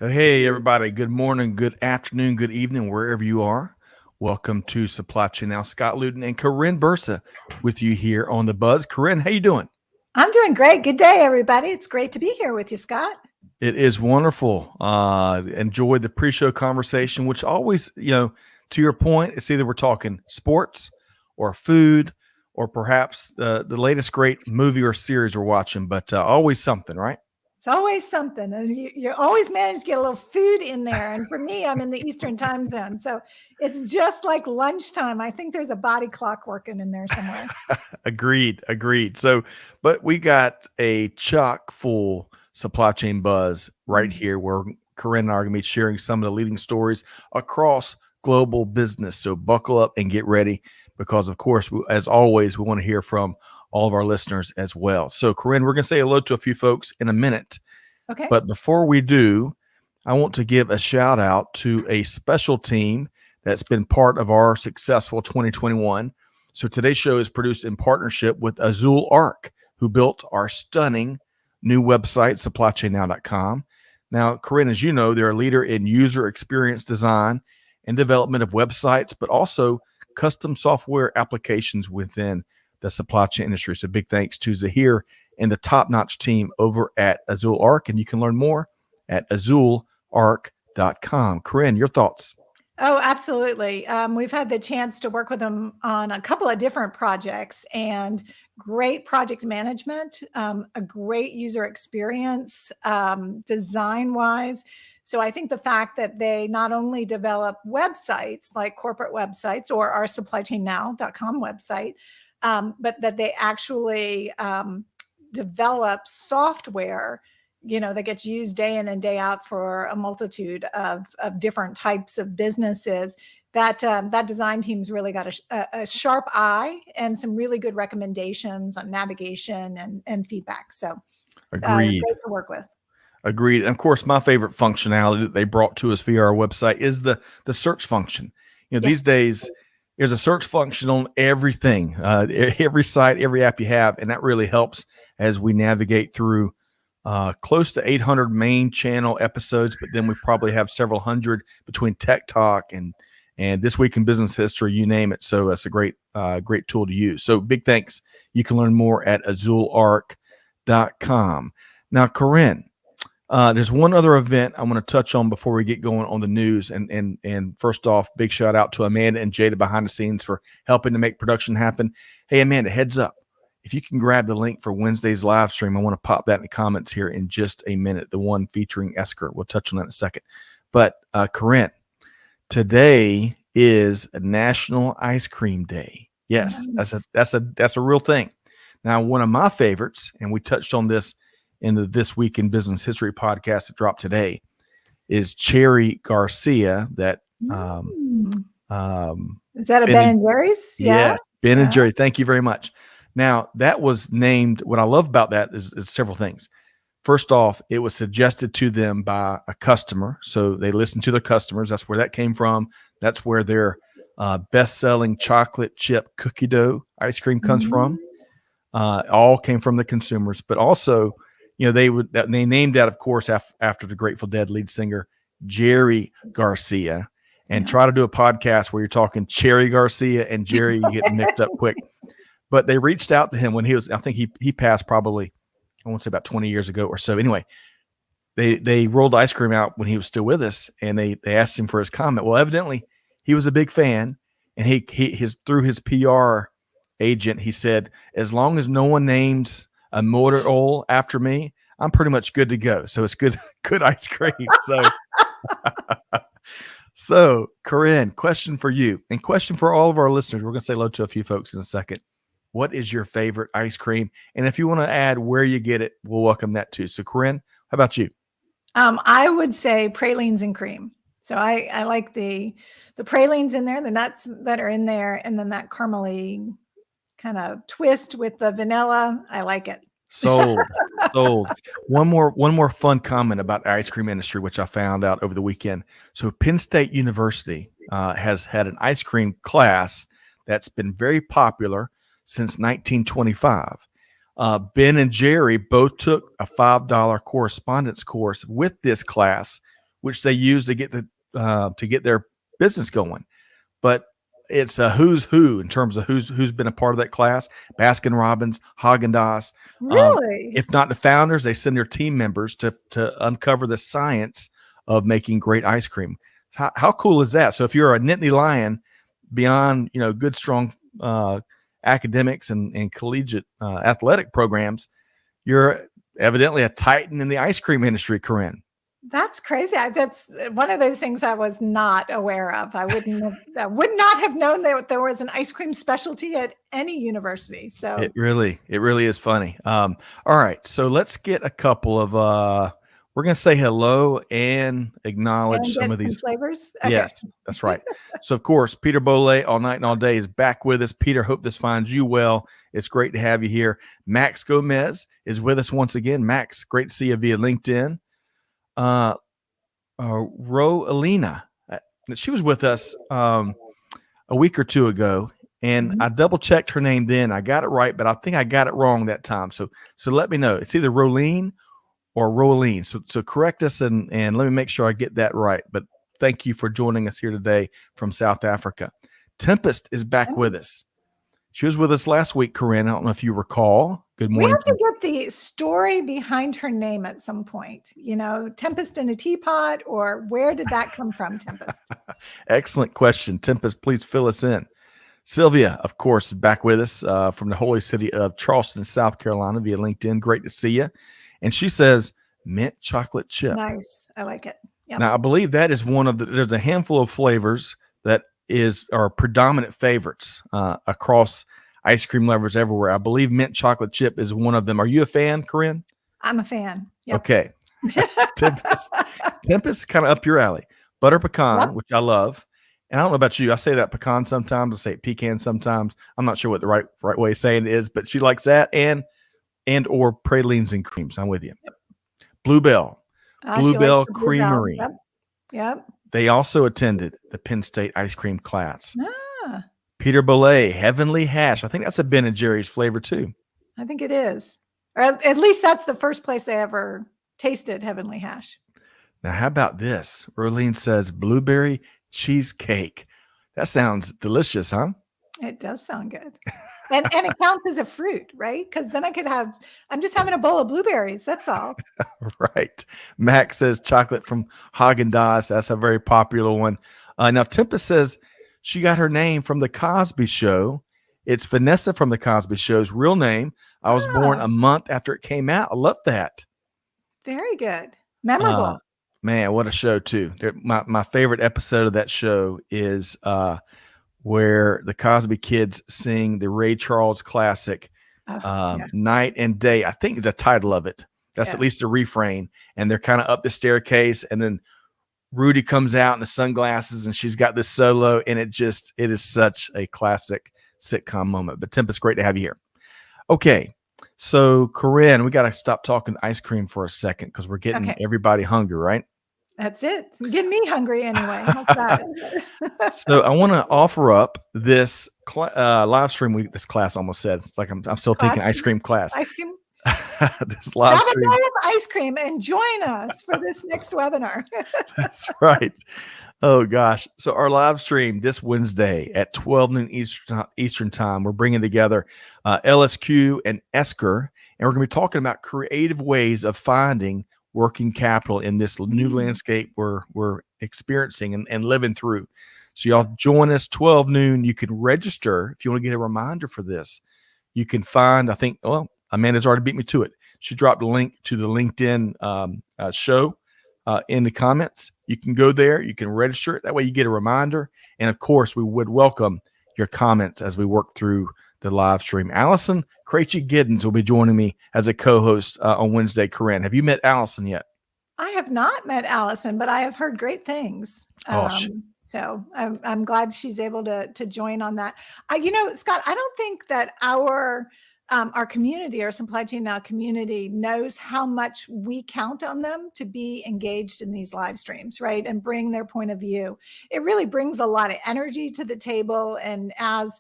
Hey, everybody. Good morning, good afternoon, good evening, wherever you are. Welcome to Supply Chain Now. Scott Luton and Karin Bursa with you here on The Buzz. Karin, how you doing? I'm doing great. Good day, everybody. It's great to be here with you, Scott. It is wonderful. Enjoyed the pre-show conversation, which always, to your point, it's either we're talking sports or food or perhaps the latest great movie or series we're watching, but always something, right? It's always something. And you always manage to get a little food in there. And for me, I'm in the Eastern time zone. So it's just like lunchtime. I think there's a body clock working in there somewhere. Agreed. So, but we got a chock full supply chain buzz right here where Karin and I are going to be sharing some of the leading stories across global business. So buckle up and get ready because, of course, as always, we want to hear from all of our listeners as well. So, Karin, we're going to say hello to a few folks in a minute. Okay. But before we do, I want to give a shout out to a special team that's been part of our successful 2021. So today's show is produced in partnership with Azul Arc, who built our stunning new website, supplychainnow.com. Now, Karin, as you know, they're a leader in user experience design and development of websites, but also custom software applications within the supply chain industry. So big thanks to Zahir and the top-notch team over at Azul Arc, and you can learn more at azularc.com. Karin, your thoughts? Oh, absolutely. We've had the chance to work with them on a couple of different projects and great project management, a great user experience, design-wise. So I think the fact that they not only develop websites like corporate websites or our supplychainnow.com website, but that they actually develop software that gets used day in and day out for a multitude of different types of businesses. That design team's really got a sharp eye and some really good recommendations on navigation and feedback. So Agreed. Great to work with. Agreed. And of course, my favorite functionality that they brought to us via our website is the search function. These days, there's a search function on everything, every site, every app you have, and that really helps as we navigate through close to 800 main channel episodes, but then we probably have several hundred between Tech Talk and This Week in Business History, you name it. So it's a great tool to use. So big thanks. You can learn more at azularc.com. Now, Karin, there's one other event I want to touch on before we get going on the news. And first off, big shout out to Amanda and Jada behind the scenes for helping to make production happen. Hey, Amanda, heads up. If you can grab the link for Wednesday's live stream, I want to pop that in the comments here in just a minute, the one featuring Esker. We'll touch on that in a second. But Karin, today is a National Ice Cream Day. Yes, that's a real thing. Now, one of my favorites, and we touched on this in the This Week in Business History podcast that dropped today, is Cherry Garcia. That is that a Ben and Jerry's? Yes, Ben and Jerry. Thank you very much. Now, that was named, what I love about that is several things. First off, it was suggested to them by a customer. So they listened to their customers. That's where that came from. That's where their best-selling chocolate chip cookie dough ice cream comes from. All came from the consumers. But also, they named that, of course, after the Grateful Dead lead singer, Jerry Garcia. And try to do a podcast where you're talking Cherry Garcia and Jerry, you get mixed up quick. But they reached out to him when I think he passed probably, I want to say about 20 years ago or so. Anyway, they rolled ice cream out when he was still with us, and they asked him for his comment. Well, evidently he was a big fan, and through his PR agent, he said, as long as no one names a motor oil after me, I'm pretty much good to go. So it's good ice cream. So Karin, question for you and question for all of our listeners. We're going to say hello to a few folks in a second. What is your favorite ice cream? And if you want to add where you get it, we'll welcome that too. So Karin, how about you? I would say pralines and cream. So I like the pralines in there, the nuts that are in there, and then that caramely kind of twist with the vanilla. I like it. Sold. One more fun comment about the ice cream industry, which I found out over the weekend. So Penn State University has had an ice cream class that's been very popular since 1925. Ben and Jerry both took a $5 correspondence course with this class, which they use to get their business going. But it's a who's who in terms of who's been a part of that class. Baskin Robbins, Haagen-Dazs. Really? If not the founders, they send their team members to uncover the science of making great ice cream. How cool is that? So if you're a Nittany Lion, beyond good strong academics and collegiate athletic programs, you're evidently a titan in the ice cream industry, Karin. That's crazy. That's one of those things I was not aware of. I would not have known that there was an ice cream specialty at any university. So it really is funny. All right, so let's get a couple of we're going to say hello and acknowledge some of these flavors. Okay. Yes, that's right. So of course, Peter Boley, All Night and All Day, is back with us. Peter, hope this finds you well. It's great to have you here. Max Gomez is with us once again. Max, great to see you via LinkedIn. Ro Alina, she was with us a week or two ago, and I double checked her name then. I got it right, but I think I got it wrong that time. So let me know. It's either Rolene or Roline. So correct us and let me make sure I get that right. But thank you for joining us here today from South Africa. Tempest is back with us. She was with us last week, Karin. I don't know if you recall. Good morning. We have to get the story behind her name at some point. Tempest in a teapot, or where did that come from, Tempest? Excellent question. Tempest, please fill us in. Sylvia, of course, is back with us from the holy city of Charleston, South Carolina via LinkedIn. Great to see you. And she says, mint chocolate chip. Nice. I like it. Yep. Now, I believe that is there's a handful of flavors that are predominant favorites across ice cream lovers everywhere. I believe mint chocolate chip is one of them. Are you a fan, Karin? I'm a fan. Yep. Okay. Tempest kind of up your alley. Butter pecan, which I love. And I don't know about you. I say that pecan sometimes. I say pecan sometimes. I'm not sure what the right way of saying it is, but she likes that and or pralines and creams. I'm with you. Yep. Bluebell Creamery. Yep. They also attended the Penn State ice cream class. Peter Boley, Heavenly Hash. I think that's a Ben & Jerry's flavor too. I think it is. Or at least that's the first place I ever tasted Heavenly Hash. Now, how about this? Roline says blueberry cheesecake. That sounds delicious, huh? It does sound good. And it counts as a fruit, right? Because then I'm just having a bowl of blueberries. That's all. Right. Max says chocolate from Haagen-Dazs. That's a very popular one. Now, Tempest says she got her name from The Cosby Show. It's Vanessa from The Cosby Show's real name. I was born a month after it came out. I love that. Very good. Memorable. Man, what a show, too. My favorite episode of that show is where the Cosby kids sing the Ray Charles classic, Night and Day, I think is the title of it. That's at least the refrain. And they're kind of up the staircase, and then Rudy comes out in the sunglasses, and she's got this solo, and it is such a classic sitcom moment. But Tempest, great to have you here. Okay, so Karin, we got to stop talking ice cream for a second because we're getting everybody hungry, right? That's it. Get me hungry anyway. How's that? So I want to offer up this live stream. This class almost said it's like I'm still thinking ice cream class. Ice cream. This live stream. Have a of ice cream and join us for this next webinar. That's right. Oh gosh. So our live stream this Wednesday at 12 noon Eastern time, we're bringing together LSQ and Esker, and we're going to be talking about creative ways of finding working capital in this new landscape we're experiencing and living through. So y'all join us 12 noon. You can register if you want to get a reminder for this. You can find, I think, Amanda's already beat me to it. She dropped a link to the LinkedIn show in the comments. You can go there. You can register it. That way you get a reminder. And of course, we would welcome your comments as we work through the live stream. Allison Krejci Giddens will be joining me as a co-host on Wednesday. Karin, have you met Allison yet? I have not met Allison, but I have heard great things. So I'm glad she's able to join on that. Scott, I don't think that our community, our Supply Chain Now community, knows how much we count on them to be engaged in these live streams, right? And bring their point of view. It really brings a lot of energy to the table. And as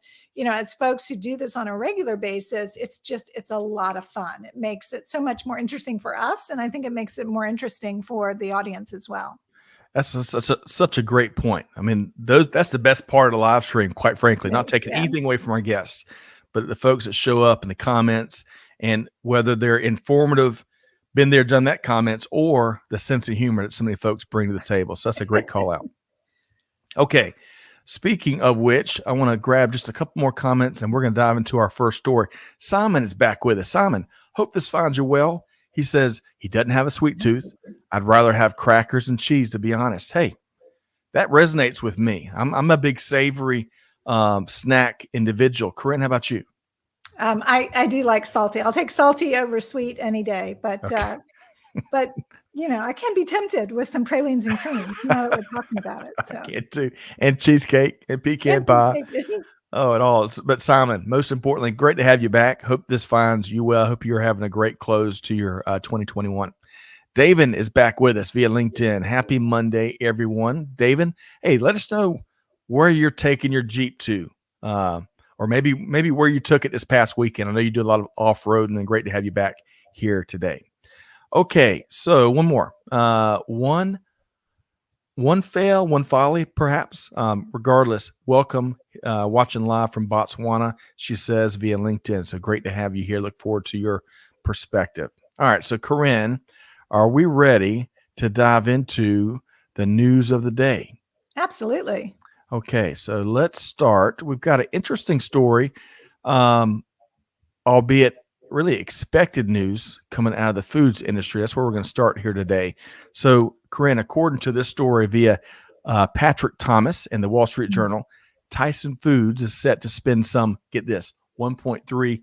folks who do this on a regular basis, it's a lot of fun. It makes it so much more interesting for us. And I think it makes it more interesting for the audience as well. Such a great point. I mean, that's the best part of the live stream, quite frankly, not taking Yeah. anything away from our guests, but the folks that show up in the comments, and whether they're informative, been there, done that comments, or the sense of humor that so many folks bring to the table. So that's a great call out. Okay. Speaking of which, I want to grab just a couple more comments and we're going to dive into our first story. Simon is back with us. Simon, hope this finds you well. He says he doesn't have a sweet tooth. I'd rather have crackers and cheese, to be honest. Hey, that resonates with me. I'm a big savory snack individual. Karin, how about you? I do like salty. I'll take salty over sweet any day, but Okay. but I can be tempted with some pralines and creams. Now that we're talking about it, so. I can too. And cheesecake and pecan pie. Oh, it all. But Simon, most importantly, great to have you back. Hope this finds you well. Hope you're having a great close to your 2021. David is back with us via LinkedIn. Happy Monday, everyone. David, hey, let us know where you're taking your Jeep to, or maybe where you took it this past weekend. I know you do a lot of off-road, and great to have you back here today. Okay, so one more. One fail, one folly, perhaps. Regardless, welcome. Watching live from Botswana, she says via LinkedIn. So great to have you here. Look forward to your perspective. All right, so Karin, are we ready to dive into the news of the day? Absolutely. Okay, so let's start. We've got an interesting story, albeit really expected news coming out of the foods industry. That's where we're going to start here today. So, Karin, according to this story via Patrick Thomas in the Wall Street Journal, Tyson Foods is set to spend some, get this, $1.3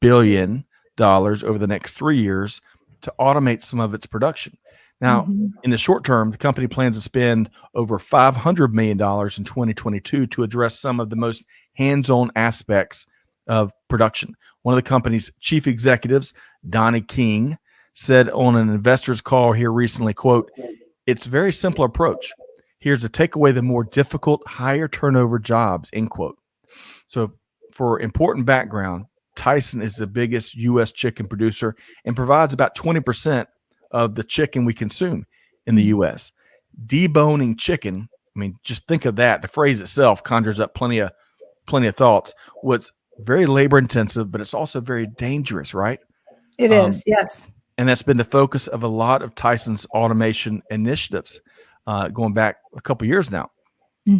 billion over the next 3 years to automate some of its production. Now, in the short term, the company plans to spend over $500 million in 2022 to address some of the most hands-on aspects of production. One of the company's chief executives, Donnie King, said on an investors call here recently, quote, "It's a very simple approach. Here's to take away the more difficult, higher turnover jobs," end quote. So for important background, Tyson is the biggest U.S. chicken producer and provides about 20% of the chicken we consume in the U.S. Deboning chicken, I mean, just think of that. The phrase itself conjures up plenty of thoughts. What's very labor intensive, but it's also very dangerous, right? It is, yes. And that's been the focus of a lot of Tyson's automation initiatives going back a couple years now.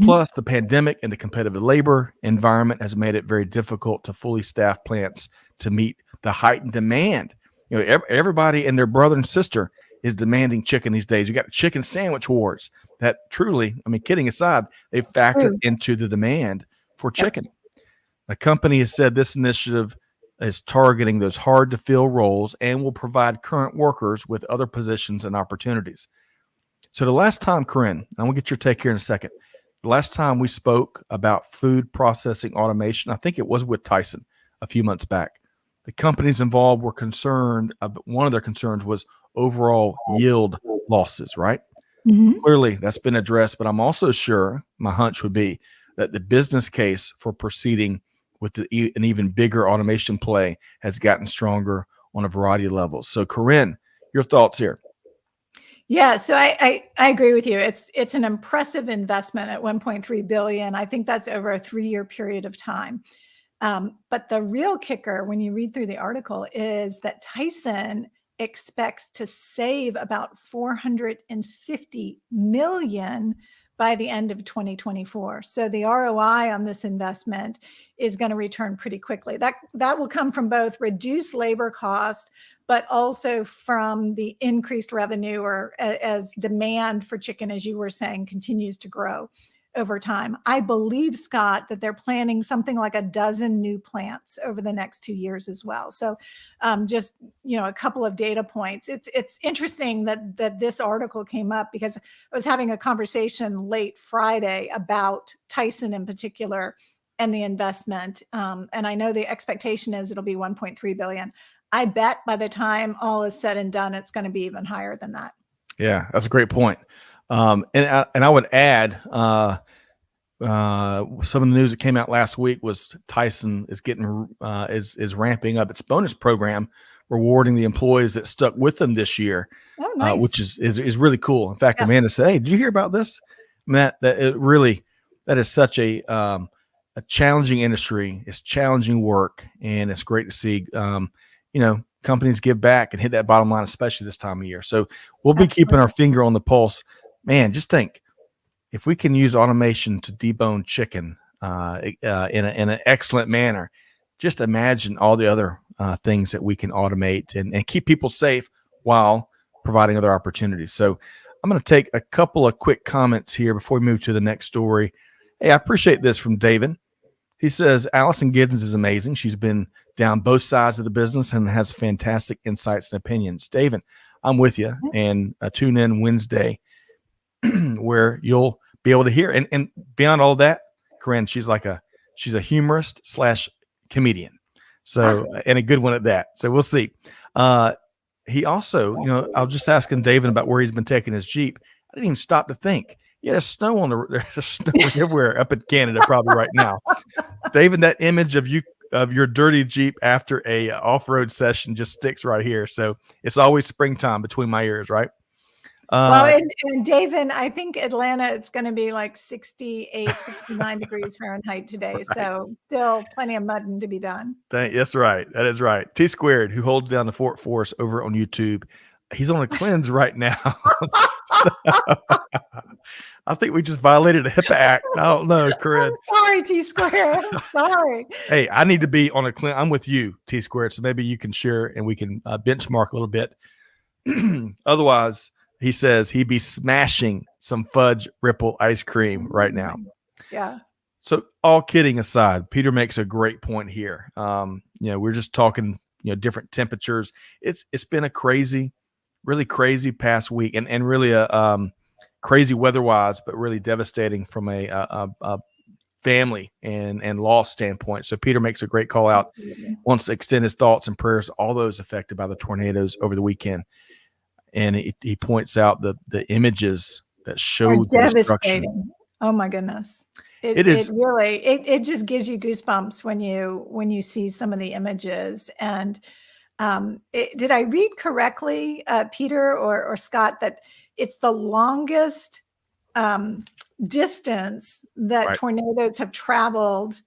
Plus, the pandemic and the competitive labor environment has made it very difficult to fully staff plants to meet the heightened demand. Everybody and their brother and sister is demanding chicken these days. You got chicken sandwich wars that truly, I mean, kidding aside, they factored into the demand for chicken. The company has said this initiative is targeting those hard to fill roles and will provide current workers with other positions and opportunities. So the last time, Karin, I'm going to get your take here in a second. The last time we spoke about food processing automation, I think it was with Tyson a few months back. The companies involved were concerned. One of their concerns was overall yield losses, right? Clearly, that's been addressed, but I'm also sure, my hunch would be, that the business case for proceeding with an even bigger automation play has gotten stronger on a variety of levels. So, Karin, your thoughts here? Yeah, so I agree with you. It's an impressive investment at $1.3 billion. I think that's over a 3-year period of time. But the real kicker, when you read through the article, is that Tyson expects to save about $450 million by the end of 2024. So the ROI on this investment is going to return pretty quickly. That will come from both reduced labor cost, but also from the increased revenue, or as demand for chicken, as you were saying, continues to grow over time. I believe, Scott, that they're planning something like a dozen new plants over the next 2 years as well. So just, a couple of data points. It's interesting that this article came up because I was having a conversation late Friday about Tyson in particular and the investment. And I know the expectation is it'll be $1.3 billion. I bet by the time all is said and done, it's going to be even higher than that. Yeah, that's a great point. And I would add, some of the news that came out last week was Tyson is getting is ramping up its bonus program rewarding the employees that stuck with them this year, Oh, nice. which is really cool. In fact, Yeah. Amanda said, "Hey, did you hear about this?" Matt, that is such a challenging industry. It's challenging work, and it's great to see companies give back and hit that bottom line, especially this time of year. So we'll be keeping our finger on the pulse. Man, just think, if we can use automation to debone chicken in an excellent manner, just imagine all the other things that we can automate and keep people safe while providing other opportunities. So I'm going to take a couple of quick comments here before we move to the next story. Hey, I appreciate this from David. He says, Allison Giddens is amazing. She's been down both sides of the business and has fantastic insights and opinions. David, I'm with you. And tune in Wednesday where you'll be able to hear. And beyond all that, Karin, she's a humorist / comedian. So, and a good one at that. So we'll see. He also, I was just asking David about where he's been taking his Jeep. I didn't even stop to think. Yeah, there's snow there's snow everywhere up in Canada probably right now. David, that image of your dirty Jeep after a off-road session just sticks right here. So it's always springtime between my ears, right? Well, and David, I think Atlanta, it's going to be like 68, 69 degrees Fahrenheit today. Right. So still plenty of mudding to be done. That's right. That is right. T Squared, who holds down the Fort Force over on YouTube, he's on a cleanse right now. I think we just violated a HIPAA act. I don't know, Karin. I'm sorry, T Squared. I'm sorry. Hey, I need to be on a cleanse. I'm with you, T Squared. So maybe you can share and we can benchmark a little bit. Otherwise, he says he'd be smashing some fudge ripple ice cream right now. Yeah. So all kidding aside, Peter makes a great point here. We're just talking, different temperatures. It's been a really crazy past week and really a crazy weather-wise, but really devastating from a family and loss standpoint. So Peter makes a great call out. Absolutely. Wants to extend his thoughts and prayers to all those affected by the tornadoes over the weekend. And he points out the images that show the destruction. Oh my goodness. It just gives you goosebumps when you see some of the images. And did I read correctly, Peter or Scott, that it's the longest distance that tornadoes have traveled,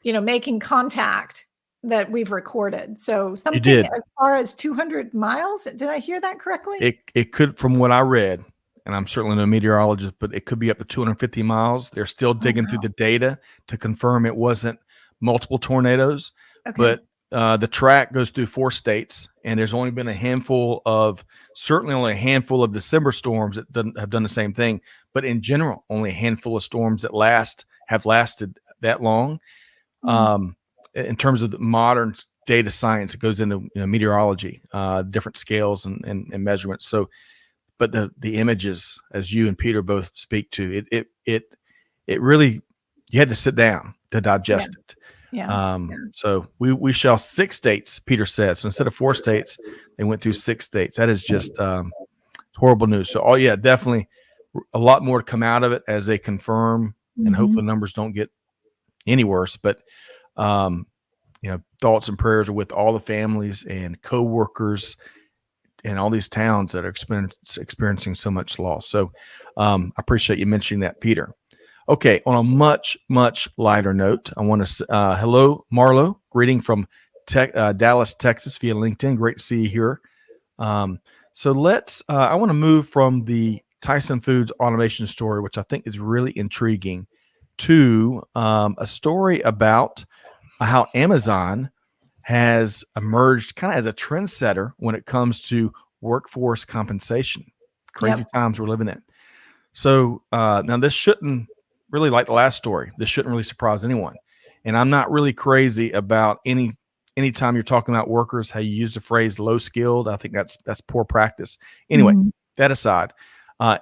making contact that we've recorded. So something as far as 200 miles. Did I hear that correctly? It could, from what I read, and I'm certainly no meteorologist, but it could be up to 250 miles. They're still digging through the data to confirm it wasn't multiple tornadoes. Okay. But the track goes through 4 states, and there's only been only a handful of December storms that have done the same thing. But in general, only a handful of storms that have lasted that long. Mm-hmm. In terms of the modern data science, it goes into meteorology, different scales and measurements. So, but the images, as you and Peter both speak to, it really, you had to sit down to digest it. Yeah. So we shall 6 states, Peter says. So instead of 4 states, they went through 6 states. That is just horrible news. So, definitely a lot more to come out of it as they confirm, and hope the numbers don't get any worse. But thoughts and prayers are with all the families and co-workers and all these towns that are experiencing so much loss. So I appreciate you mentioning that, Peter. Okay, on a much, much lighter note, I want to hello, Marlo, greeting from Dallas, Texas via LinkedIn. Great to see you here. So I want to move from the Tyson Foods automation story, which I think is really intriguing, to a story about how Amazon has emerged kind of as a trendsetter when it comes to workforce compensation. Crazy times we're living in. So now this shouldn't really, like the last story, this shouldn't really surprise anyone. And I'm not really crazy about anytime you're talking about workers, how you use the phrase low skilled. I think that's poor practice. Anyway, that aside,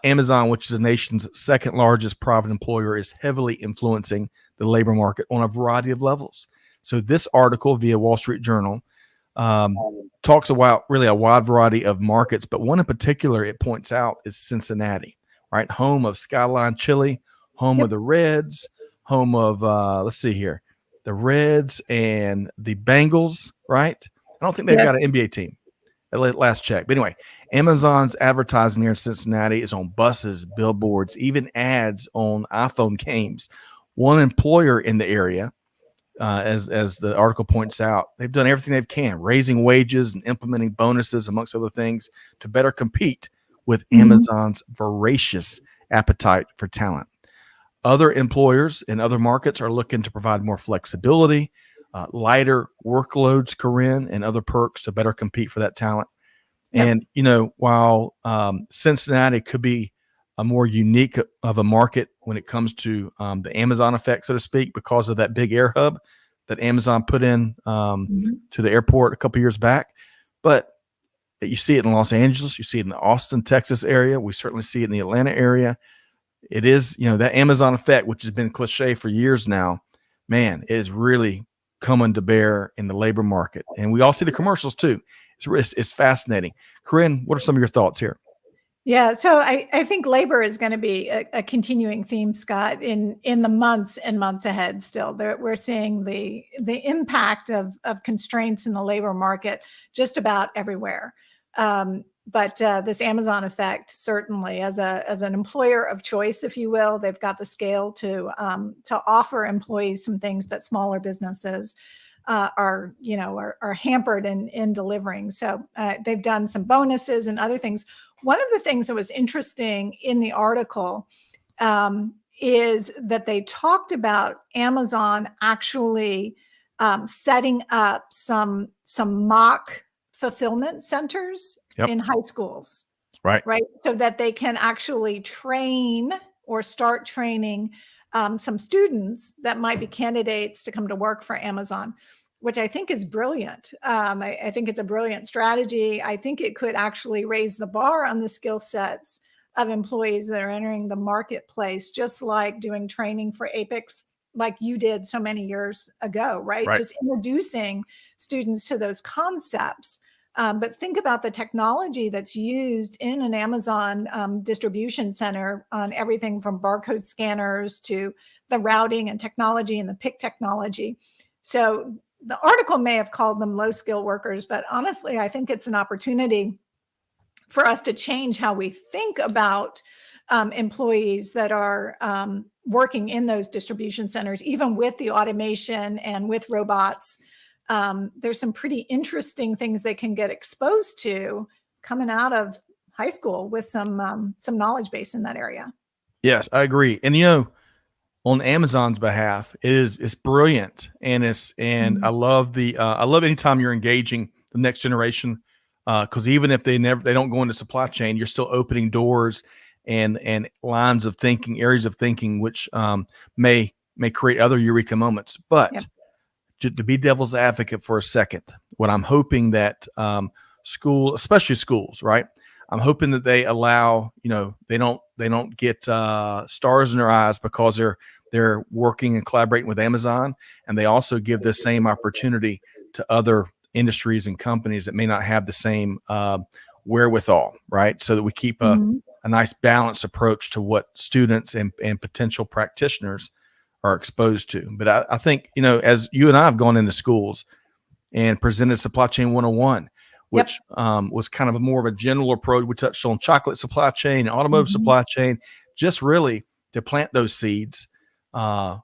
Amazon, which is the nation's second largest private employer, is heavily influencing the labor market on a variety of levels. So this article via Wall Street Journal talks about really a wide variety of markets, but one in particular it points out is Cincinnati, right? Home of Skyline Chili, home of the Reds, home of, the Reds and the Bengals, right? I don't think they've got an NBA team. last check. But anyway, Amazon's advertising here in Cincinnati is on buses, billboards, even ads on iPhone games. One employer in the area, as the article points out, they've done everything they can, raising wages and implementing bonuses, amongst other things, to better compete with Amazon's voracious appetite for talent. Other employers in other markets are looking to provide more flexibility, lighter workloads, Karin, and other perks to better compete for that talent. Yep. And, while Cincinnati could be a more unique of a market when it comes to the Amazon effect, so to speak, because of that big air hub that Amazon put in to the airport a couple years back. But you see it in Los Angeles, you see it in the Austin, Texas area. We certainly see it in the Atlanta area. It is, that Amazon effect, which has been cliche for years now, man, is really coming to bear in the labor market. And we all see the commercials too. It's fascinating. Karin, what are some of your thoughts here? Yeah, so I think labor is going to be a continuing theme, Scott, in the months and months ahead. Still, we're seeing the impact of constraints in the labor market just about everywhere. But this Amazon effect, certainly, as an employer of choice, if you will, they've got the scale to offer employees some things that smaller businesses are hampered in delivering. So they've done some bonuses and other things. One of the things that was interesting in the article is that they talked about Amazon actually setting up some mock fulfillment centers in high schools, right? So that they can actually train or start training some students that might be candidates to come to work for Amazon, which I think is brilliant. I think it's a brilliant strategy. I think it could actually raise the bar on the skill sets of employees that are entering the marketplace, just like doing training for Apex, like you did so many years ago, right? Just introducing students to those concepts. But think about the technology that's used in an Amazon distribution center on everything from barcode scanners to the routing and technology and the pick technology. So the article may have called them low-skill workers, but honestly, I think it's an opportunity for us to change how we think about employees that are working in those distribution centers, even with the automation and with robots. There's some pretty interesting things they can get exposed to coming out of high school with some knowledge base in that area. Yes, I agree. And on Amazon's behalf, it's brilliant, and I love I love anytime you're engaging the next generation, because even if they don't go into supply chain, you're still opening doors and lines of thinking, areas of thinking, which may create other eureka moments. But to be devil's advocate for a second, what I'm hoping that especially schools, right? I'm hoping that they allow, they don't get stars in their eyes because they're working and collaborating with Amazon, and they also give the same opportunity to other industries and companies that may not have the same wherewithal, right? So that we keep a nice balanced approach to what students and potential practitioners are exposed to. But I think, as you and I have gone into schools and presented Supply Chain 101, which was kind of more of a general approach. We touched on chocolate supply chain, automotive supply chain, just really to plant those seeds. And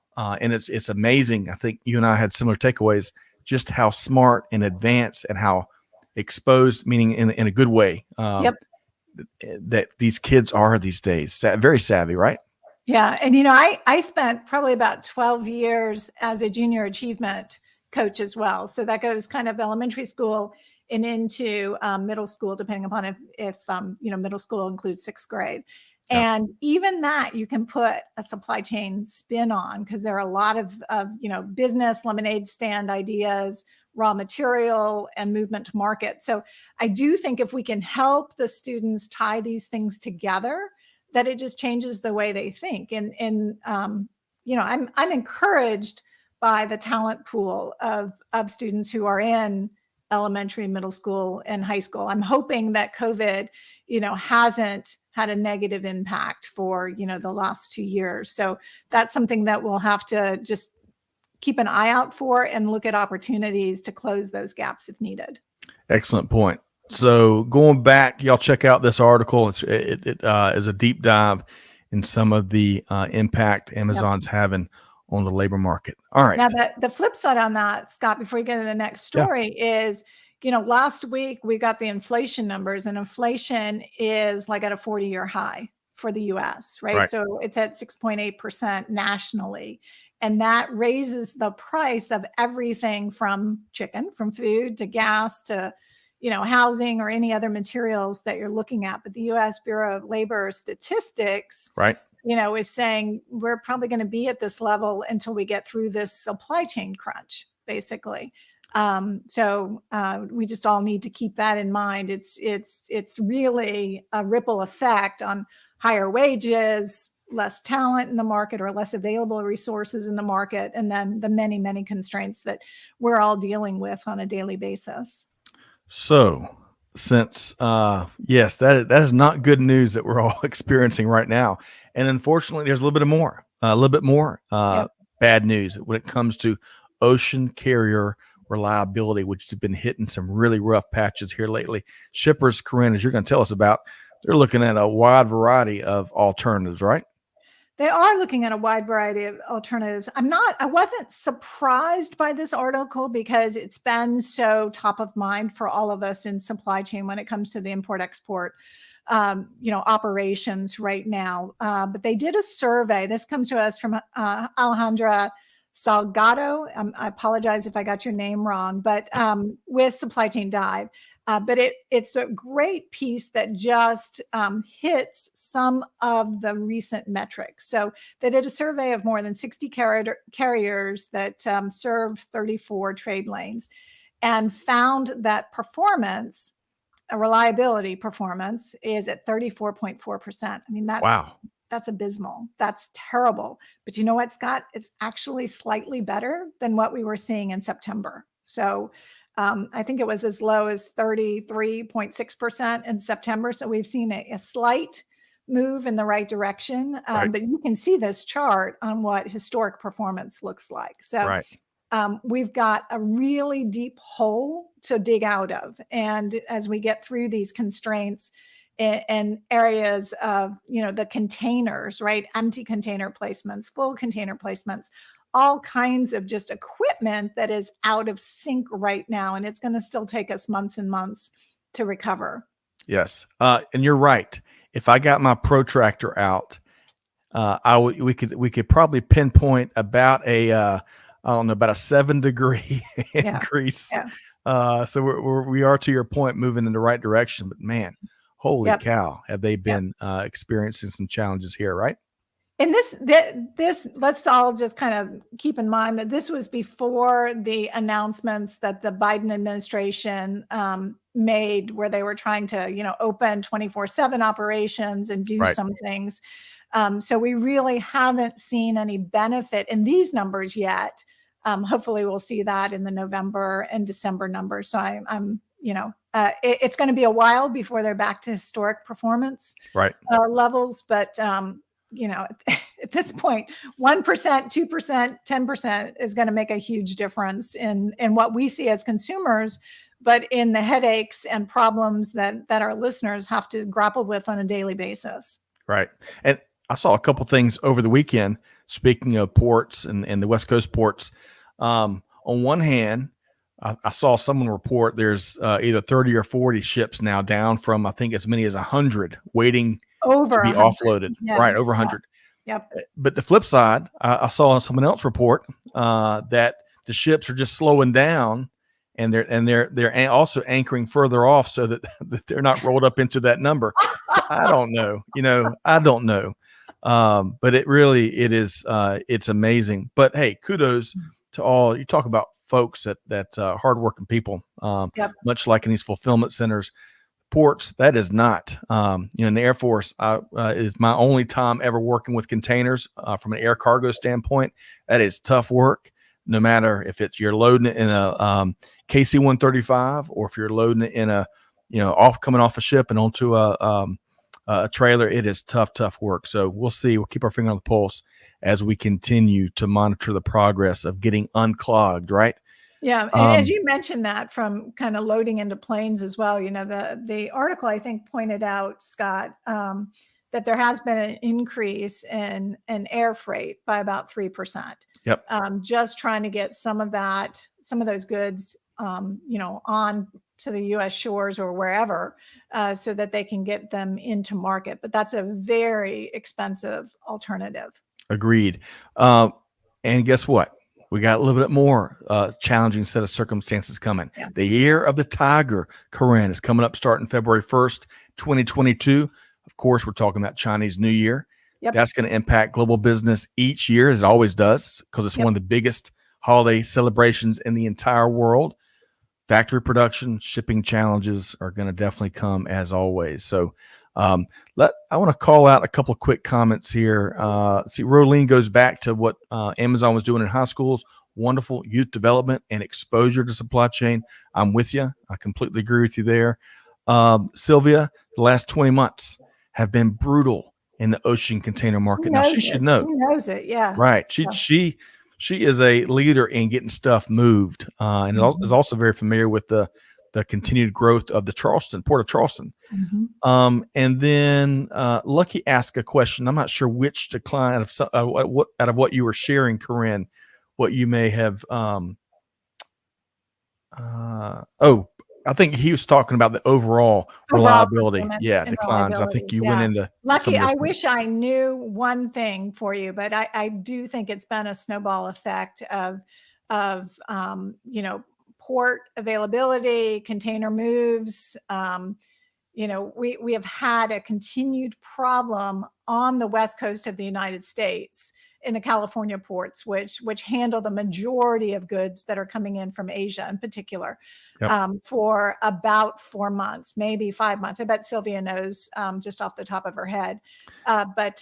it's amazing. I think you and I had similar takeaways, just how smart and advanced and how exposed, meaning in a good way, that these kids are these days. Very savvy, right? Yeah. And, I spent probably about 12 years as a junior achievement coach as well. So that goes kind of elementary school and into middle school, depending upon if middle school includes sixth grade. And even that you can put a supply chain spin on, because there are a lot of business lemonade stand ideas, raw material, and movement to market. So I do think if we can help the students tie these things together, that it just changes the way they think. And I'm encouraged by the talent pool of students who are in elementary, middle school, and high school. I'm hoping that COVID, hasn't had a negative impact for, the last 2 years. So that's something that we'll have to just keep an eye out for and look at opportunities to close those gaps if needed. Excellent point. So going back, y'all check out this article. It is a deep dive in some of the impact Amazon's having on the labor market. All right. Now, the flip side on that, Scott, before you get to the next story, is, last week we got the inflation numbers, and inflation is like at a 40-year high for the US, right? So it's at 6.8% nationally. And that raises the price of everything from chicken, from food to gas to, housing or any other materials that you're looking at. But the US Bureau of Labor Statistics, is saying we're probably going to be at this level until we get through this supply chain crunch, basically. So we just all need to keep that in mind. It's really a ripple effect on higher wages, less talent in the market, or less available resources in the market, and then the many, many constraints that we're all dealing with on a daily basis. So since yes, that is not good news that we're all experiencing right now, and unfortunately there's a little bit more bad news when it comes to ocean carrier reliability, which has been hitting some really rough patches here lately. Shippers, Karin, as you're going to tell us about, they're looking at a wide variety of alternatives, right? They are looking at a wide variety of alternatives. I wasn't surprised by this article because it's been so top of mind for all of us in supply chain when it comes to the import-export, operations right now. But they did a survey. This comes to us from Alejandra Salgado. I apologize if I got your name wrong, but with Supply Chain Dive. But it's a great piece that just hits some of the recent metrics. So they did a survey of more than 60 carriers that serve 34 trade lanes, and found that reliability performance is at 34.4%. I mean, that's abysmal. That's terrible. But you know what, Scott? It's actually slightly better than what we were seeing in September. So I think it was as low as 33.6% in September. So we've seen a slight move in the right direction. But you can see this chart on what historic performance looks like. So we've got a really deep hole to dig out of. And as we get through these constraints and areas of, the containers, empty container placements, full container placements, all kinds of just equipment that is out of sync right now. And it's going to still take us months and months to recover. Yes. And you're right. If I got my protractor out, we could probably pinpoint about about a 7-degree increase. Yeah. So we are, to your point, moving in the right direction, but man, holy cow, have they been experiencing some challenges here, right? And this, let's all just kind of keep in mind that this was before the announcements that the Biden administration made, where they were trying to, open 24/7 operations and do some things. So we really haven't seen any benefit in these numbers yet. Hopefully we'll see that in the November and December numbers. So I'm it's going to be a while before they're back to historic performance levels, but at this point, 1%, 2%, 10% is going to make a huge difference in what we see as consumers, but in the headaches and problems that our listeners have to grapple with on a daily basis. Right. And I saw a couple things over the weekend, speaking of ports and the West Coast ports. On one hand, I saw someone report there's either 30 or 40 ships now down from, I think, as many as 100 waiting over to be 100. offloaded. Over 100. Yep. But the flip side, I saw someone else report that the ships are just slowing down, and they're also anchoring further off so that they're not rolled up into that number. So I don't know. I don't know. But it is it's amazing. But hey, kudos to all. You talk about folks that hardworking people, much like in these fulfillment centers. Ports, that is not, in the Air Force, is my only time ever working with containers from an air cargo standpoint. That is tough work, no matter if you're loading it in a KC-135 or if you're loading it in a, coming off a ship and onto a trailer. It is tough work. So we'll see. We'll keep our finger on the pulse as we continue to monitor the progress of getting unclogged, right? Yeah, and as you mentioned that from kind of loading into planes as well, the article I think pointed out, Scott, that there has been an increase in air freight by about 3%. Yep. Just trying to get some of those goods, on to the U.S. shores or wherever, so that they can get them into market. But that's a very expensive alternative. Agreed. And guess what? We got a little bit more challenging set of circumstances coming. Yeah. The year of the tiger, Karin, is coming up starting February 1st, 2022. Of course, we're talking about Chinese New Year. Yep. That's going to impact global business each year, as it always does, because it's one of the biggest holiday celebrations in the entire world. Factory production, shipping challenges are going to definitely come as always. So I want to call out a couple of quick comments here. See, Rolene goes back to what Amazon was doing in high schools. Wonderful youth development and exposure to supply chain. I'm with you. I completely agree with you there. Sylvia, the last 20 months have been brutal in the ocean container market. Now she should know. Who knows it? Yeah. Right. She is a leader in getting stuff moved, and is also very familiar with the continued growth of the Port of Charleston. And then Lucky asked a question. I'm not sure which decline out of what you were sharing, Karin, what you may have. I think he was talking about the overall reliability. Yeah, declines. Reliability. I think you went into Lucky. I wish I knew one thing for you, but I do think it's been a snowball effect of port availability, container moves. We have had a continued problem on the west coast of the United States in the California ports, which handle the majority of goods that are coming in from Asia in particular. For about 4 months, maybe 5 months. I bet Sylvia knows just off the top of her head. But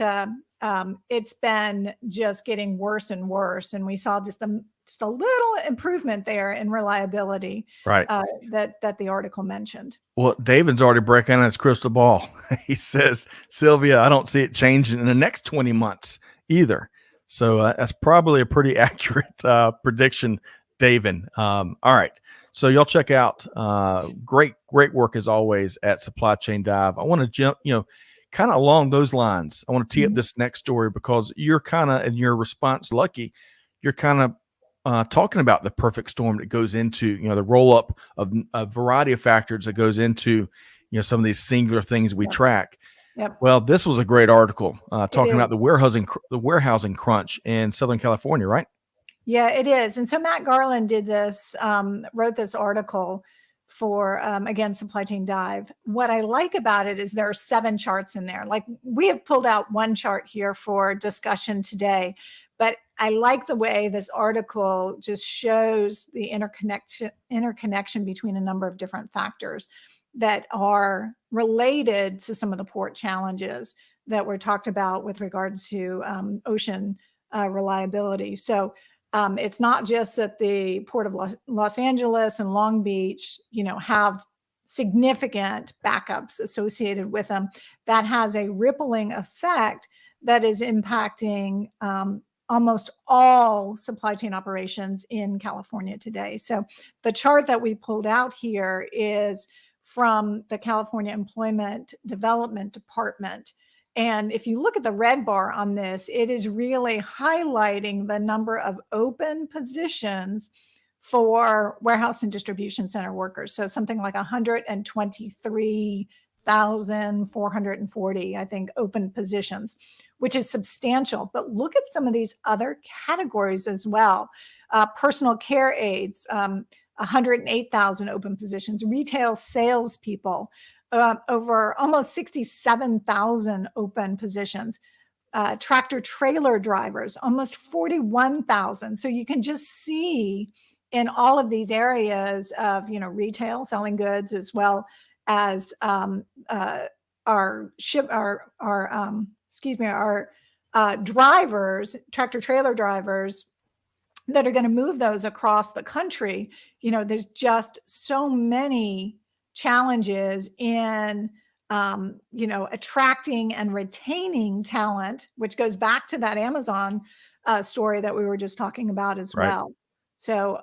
it's been just getting worse and worse. And we saw just a little improvement there in reliability, right? That the article mentioned. Well, David's already breaking out his crystal ball. He says, Sylvia, I don't see it changing in the next 20 months either. So that's probably a pretty accurate prediction, David. All right. So y'all check out great work as always at Supply Chain Dive. I want to jump, kind of along those lines. I want to tee up this next story because you're kind of, in your response, Lucky, you're kind of talking about the perfect storm that goes into, the roll up of a variety of factors that goes into, some of these singular things we track. Yep. Well, this was a great article talking about the warehousing crunch in Southern California, right? Yeah, it is. And so Matt Garland did this, wrote this article for, again, Supply Chain Dive. What I like about it is there are 7 charts in there. Like, we have pulled out one chart here for discussion today, but I like the way this article just shows the interconnection between a number of different factors that are related to some of the port challenges that were talked about with regards to ocean reliability. So it's not just that the Port of Los Angeles and Long Beach, have significant backups associated with them. That has a rippling effect that is impacting almost all supply chain operations in California today. So the chart that we pulled out here is from the California Employment Development Department. And if you look at the red bar on this, it is really highlighting the number of open positions for warehouse and distribution center workers. So something like 123,440, I think, open positions, which is substantial. But look at some of these other categories as well. Personal care aides, 108,000 open positions. Retail salespeople, over almost 67,000 open positions. Tractor trailer drivers, almost 41,000. So you can just see in all of these areas of retail, selling goods, as well as our drivers, tractor trailer drivers, that are going to move those across the country. There's just so many challenges in attracting and retaining talent, which goes back to that Amazon story that we were just talking about as well. So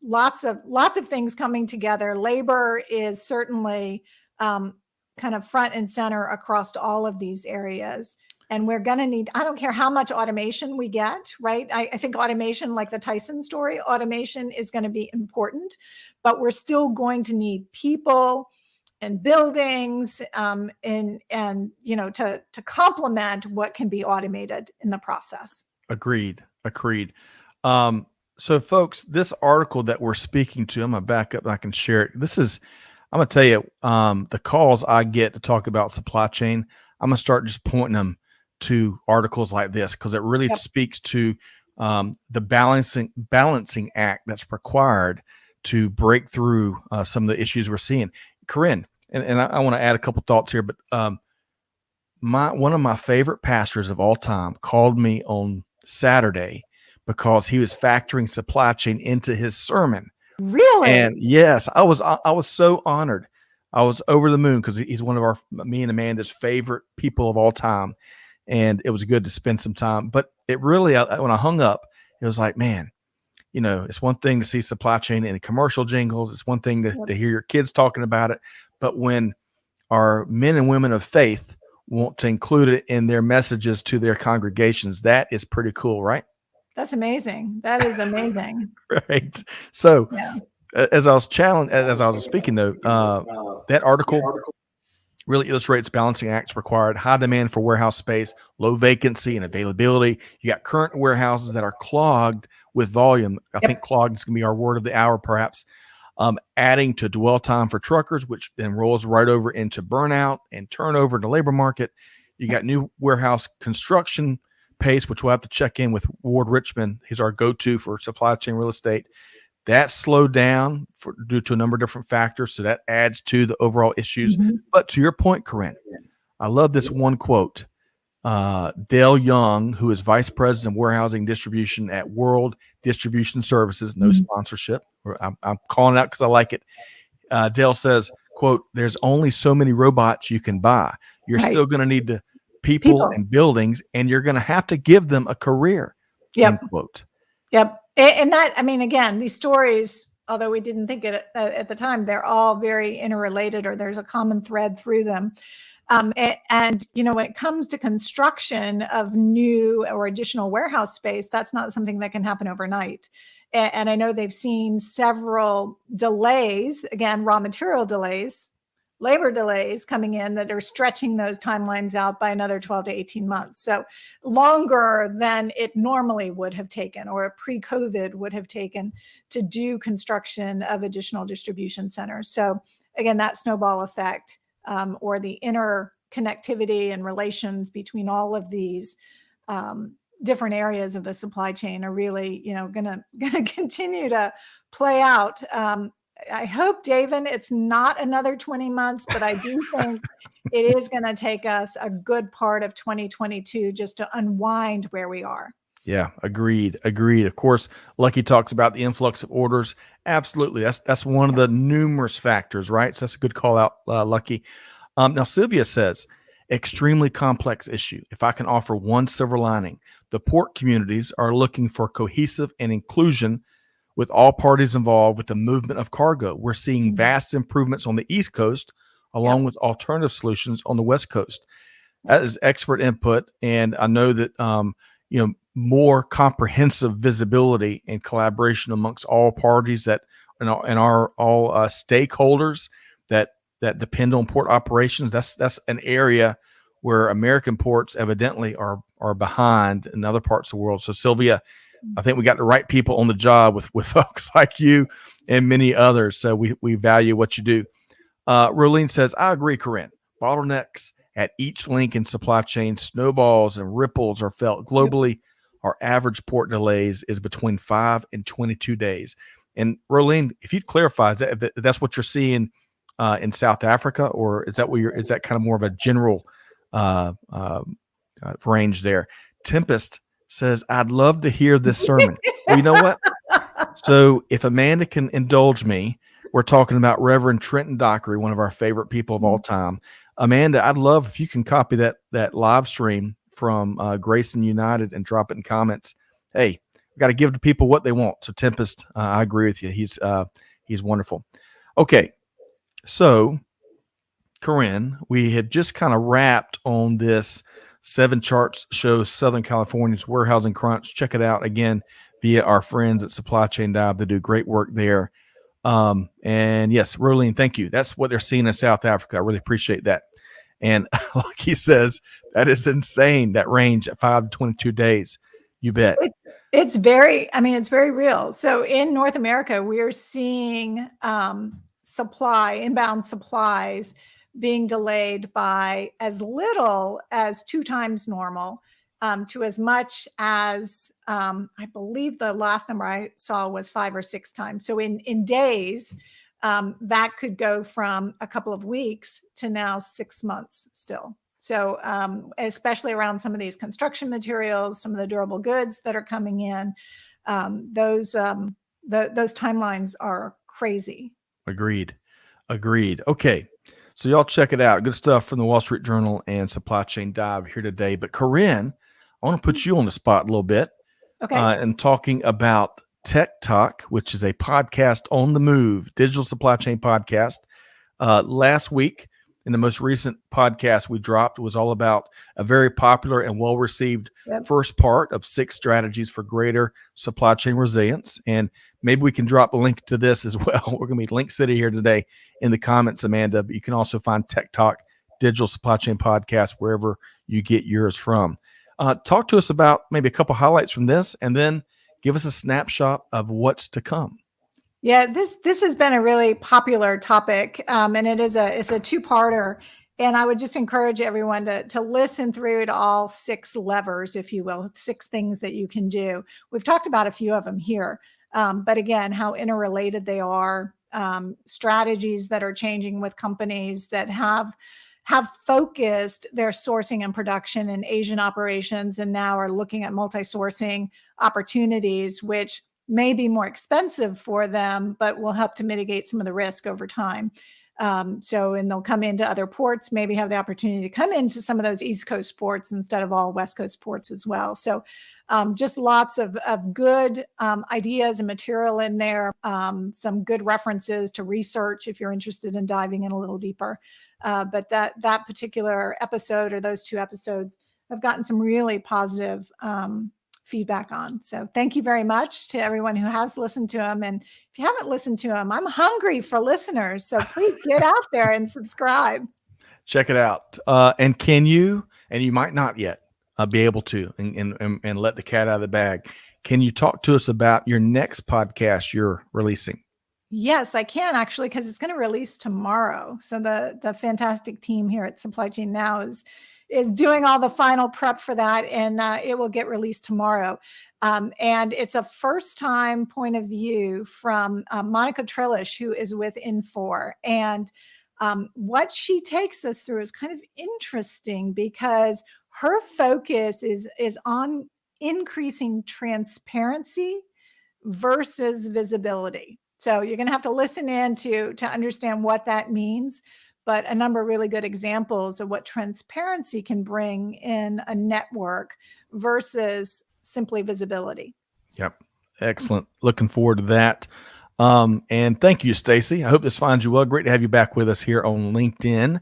lots of things coming together. Labor is certainly kind of front and center across all of these areas. And we're going to need, I don't care how much automation we get, right? I think automation, like the Tyson story, automation is going to be important, but we're still going to need people and buildings and to complement what can be automated in the process. Agreed. So folks, this article that we're speaking to, I'm going to back up and I can share it. I'm going to tell you, the calls I get to talk about supply chain, I'm going to start just pointing them to articles like this, because it really speaks to the balancing act that's required to break through some of the issues we're seeing. Karin, and I want to add a couple thoughts here, but one of my favorite pastors of all time called me on Saturday because he was factoring supply chain into his sermon. Really? And yes, I was so honored. I was over the moon because he's one of me and Amanda's favorite people of all time. And it was good to spend some time. But it really, when I hung up, it was like, man, it's one thing to see supply chain in commercial jingles. It's one thing to hear your kids talking about it. But when our men and women of faith want to include it in their messages to their congregations, that is pretty cool, right? That's amazing. That is amazing. Right. So as I was speaking though, that article really illustrates balancing acts required: high demand for warehouse space, low vacancy and availability. You got current warehouses that are clogged with volume. I think clogged is going to be our word of the hour, perhaps. Adding to dwell time for truckers, which then rolls right over into burnout and turnover in the labor market. You got new warehouse construction pace, which we'll have to check in with Ward Richmond. He's our go-to for supply chain real estate. That slowed down due to a number of different factors. So that adds to the overall issues. Mm-hmm. But to your point, Karin, I love this one quote. Dale Young, who is Vice President of Warehousing Distribution at World Distribution Services, no sponsorship. I'm calling it out because I like it. Dale says, quote, "There's only so many robots you can buy. You're still going to need the people and buildings, and you're going to have to give them a career." End quote. Yep. And that, I mean, again, these stories, although we didn't think it at the time, they're all very interrelated, or there's a common thread through them. And when it comes to construction of new or additional warehouse space, that's not something that can happen overnight. And I know they've seen several delays, again, raw material delays, labor delays coming in that are stretching those timelines out by another 12 to 18 months. So longer than it normally would have taken, or pre-COVID would have taken, to do construction of additional distribution centers. So again, that snowball effect, or the interconnectivity and relations between all of these different areas of the supply chain are really, going to continue to play out. I hope, David, it's not another 20 months, but I do think it is going to take us a good part of 2022 just to unwind where we are. Yeah, agreed. Of course, Lucky talks about the influx of orders. Absolutely. That's one of the numerous factors, right? So that's a good call out, Lucky. Now, Sylvia says, extremely complex issue. If I can offer one silver lining, the port communities are looking for cohesive and inclusion with all parties involved with the movement of cargo. We're seeing vast improvements on the East Coast, along with alternative solutions on the West Coast. That is expert input. And I know that, more comprehensive visibility and collaboration amongst all parties that and our all stakeholders that depend on port operations. That's an area where American ports evidently are behind in other parts of the world. So Sylvia, I think we got the right people on the job with folks like you and many others. So we value what you do. Rolene says, I agree, Karin. Bottlenecks at each link in supply chain, snowballs and ripples are felt globally. Our average port delays is between 5 and 22 days. And Rolene, if you'd clarify, that's what you're seeing in South Africa, or is that kind of more of a general range there? Tempest says, I'd love to hear this sermon. Well, you know what? So if Amanda can indulge me, we're talking about Reverend Trenton Dockery, one of our favorite people of all time. Amanda, I'd love if you can copy that live stream from Grayson United and drop it in comments. Hey, got to give the people what they want. So Tempest, I agree with you. He's wonderful. Okay, so Karin, we had just kind of wrapped on this 7 charts shows Southern California's warehousing crunch. Check it out again via our friends at Supply Chain Dive. They do great work there. And yes, Rolene, thank you. That's what they're seeing in South Africa. I really appreciate that. And like he says, that is insane. That range at 5 to 22 days. You bet. It's very real. So in North America, we're seeing inbound supplies being delayed by as little as 2 times normal to as much as I believe the last number I saw was 5 or 6 times. So in days, that could go from a couple of weeks to now 6 months still. So especially around some of these construction materials, some of the durable goods that are coming in, those timelines are crazy. Agreed. Okay. So y'all check it out. Good stuff from the Wall Street Journal and Supply Chain Dive here today. But Karin, I want to put you on the spot a little bit. Okay. And talking about Tech Talk, which is a podcast on the move, digital supply chain podcast. Last week, in the most recent podcast we dropped, was all about a very popular and well-received first part of 6 strategies for greater supply chain resilience. And maybe we can drop a link to this as well. We're going to be Link City here today in the comments, Amanda. But you can also find Tech Talk, Digital Supply Chain Podcast, wherever you get yours from. Talk to us about maybe a couple highlights from this, and then give us a snapshot of what's to come. Yeah, this has been a really popular topic, and it's a 2-parter. And I would just encourage everyone to listen through to all 6 levers, if you will, 6 things that you can do. We've talked about a few of them here, but again, how interrelated they are, strategies that are changing with companies that have focused their sourcing and production in Asian operations and now are looking at multi-sourcing opportunities, which may be more expensive for them, but will help to mitigate some of the risk over time. And they'll come into other ports, maybe have the opportunity to come into some of those East Coast ports instead of all West Coast ports as well. So just lots of good ideas and material in there, some good references to research if you're interested in diving in a little deeper. But that particular episode, or those 2 episodes, have gotten some really positive feedback on. So thank you very much to everyone who has listened to them. And if you haven't listened to them, I'm hungry for listeners. So please get out there and subscribe. Check it out. And can you, and you might not yet be able to, and let the cat out of the bag. Can you talk to us about your next podcast you're releasing? Yes, I can actually, because it's going to release tomorrow. So the fantastic team here at Supply Chain Now is doing all the final prep for that, and it will get released tomorrow. And it's a first-time point of view from Monica Trillish, who is with Infor. And what she takes us through is kind of interesting because her focus is on increasing transparency versus visibility. So you're going to have to listen in to understand what that means, but a number of really good examples of what transparency can bring in a network versus simply visibility. Yep. Excellent. Looking forward to that. And thank you, Stacy. I hope this finds you well. Great to have you back with us here on LinkedIn.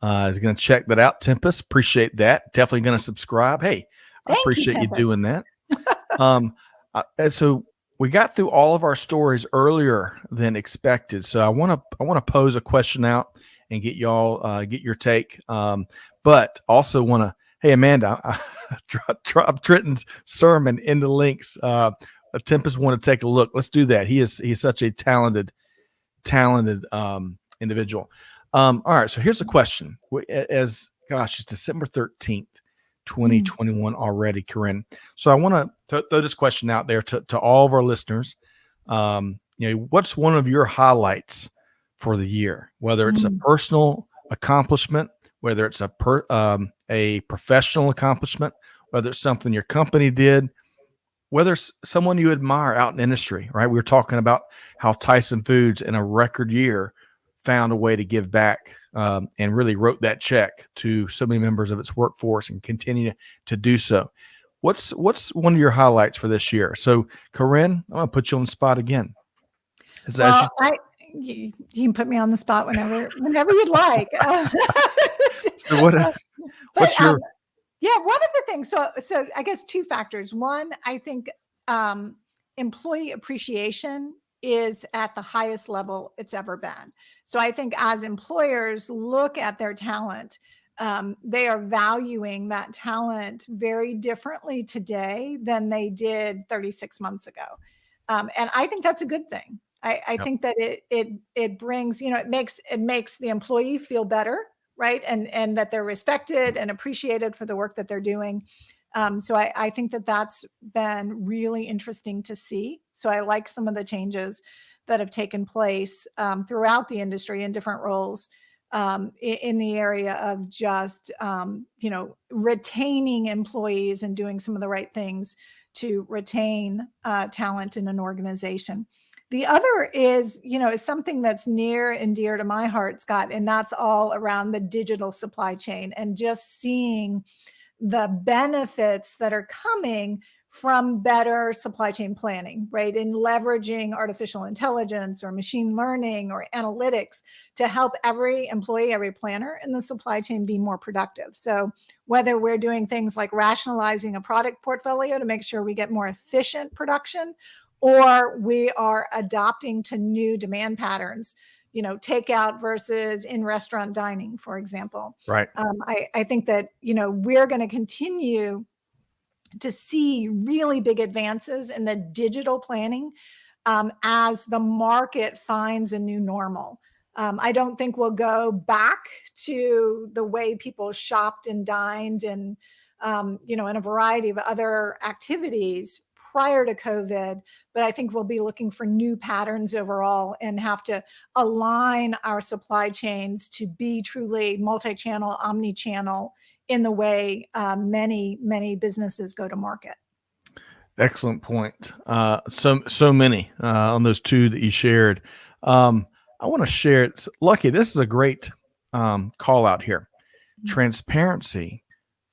I was going to check that out. Tempest, appreciate that. Definitely going to subscribe. Hey, I appreciate you doing that. So we got through all of our stories earlier than expected. So I want to pose a question out and get y'all get your take. But also want to, hey Amanda, I dropped Trenton's sermon in the links. Tempest want to take a look. Let's do that. He's such a talented individual. All right. So here's the question. It's December 13th. 2021 already, Karin. So I want to throw this question out there to all of our listeners. What's one of your highlights for the year? Whether it's a personal accomplishment, whether it's a professional accomplishment, whether it's something your company did, whether it's someone you admire out in industry, right? We were talking about how Tyson Foods in a record year found a way to give back and really wrote that check to so many members of its workforce and continue to do so. What's one of your highlights for this year? So, Karin, I'm gonna put you on the spot again. Well, you can put me on the spot whenever you'd like. So what's your yeah, one of the things. So I guess two factors. One, I think employee appreciation is at the highest level it's ever been. So I think as employers look at their talent, they are valuing that talent very differently today than they did 36 months ago. And I think that's a good thing. I think that it brings, it makes the employee feel better, right? And that they're respected and appreciated for the work that they're doing. So I think that that's been really interesting to see. So I like some of the changes that have taken place throughout the industry in different roles in the area of just, retaining employees and doing some of the right things to retain talent in an organization. The other is something that's near and dear to my heart, Scott, and that's all around the digital supply chain and just seeing the benefits that are coming from better supply chain planning, right? In leveraging artificial intelligence or machine learning or analytics to help every employee, every planner in the supply chain be more productive. So whether we're doing things like rationalizing a product portfolio to make sure we get more efficient production, or we are adopting to new demand patterns, takeout versus in-restaurant dining, for example. right? I think that, we're going to continue to see really big advances in the digital planning as the market finds a new normal. I don't think we'll go back to the way people shopped and dined and, in a variety of other activities prior to COVID, but I think we'll be looking for new patterns overall and have to align our supply chains to be truly multi-channel, omni-channel in the way many, many businesses go to market. Excellent point. So many on those two that you shared. I want to share it. Lucky, this is a great call out here. Transparency